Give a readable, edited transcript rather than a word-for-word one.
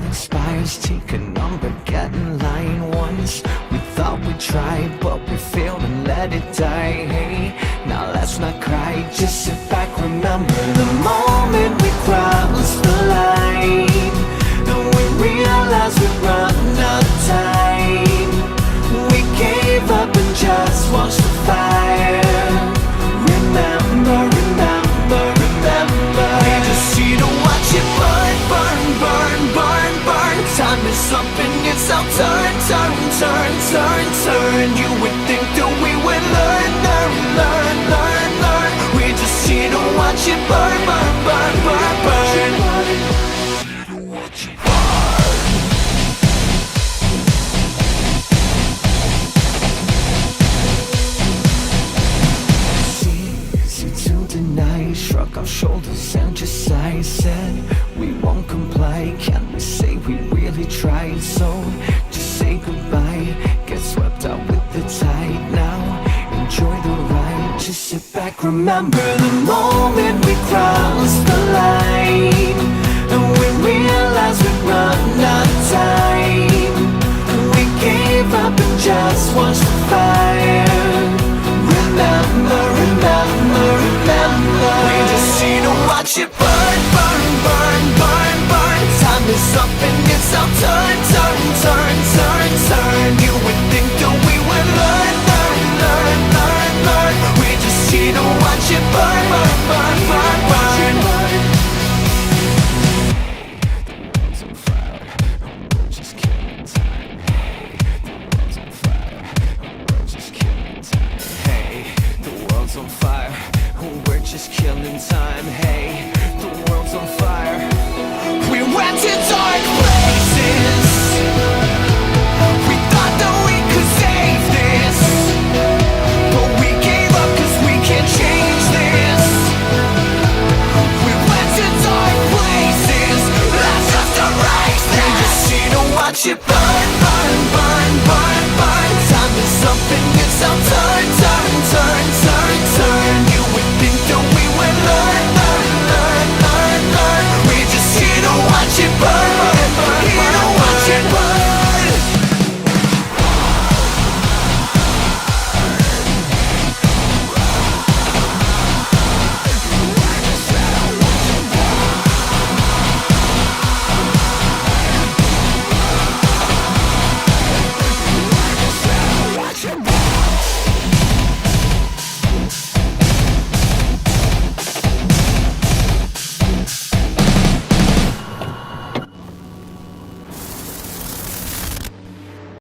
expires, take a number, get in line. Once we thought we tried, but we failed and let it die. Hey, now let's not cry, just sit back, remember the moment we crossed the line, and we realized we'd run out of time. We gave up and just watched the fire. Remember, remember, remember. We just see to watch it burn, burn, burn, burn, burn. Time is up and it's our turn, turn, turn, turn, turn. You would think that we would learn, learn, learn, learn, learn. We just see to watch it burn, burn, burn, burn, burn. Watch it burn. Shrug our shoulders and just sigh. Said we won't comply. Can we say we really tried? So just say goodbye. Get swept out with the tide now. Enjoy the ride. Just sit back. Remember the moment we crossed the line, and we realized we'd run out of time. We gave up and just watched the fire. Remember, remember, remember. We just see to watch it burn, burn, burn, burn, burn. Time is up and it's our turn, turn, turn, turn, turn. You would think that we would learn, learn, learn, learn, learn. We just see to watch it burn, burn, burn, burn, burn. The world's on fire, we're just killing time. The world's on fire, we're just killing time. Hey, the world's on fire, we're just killing time. Hey, the world's on fire. We went to dark places. We thought that we could save this, but we gave up cause we can't change this. We went to dark places, that's just a race. They just see to watch it burn, burn, burn, burn.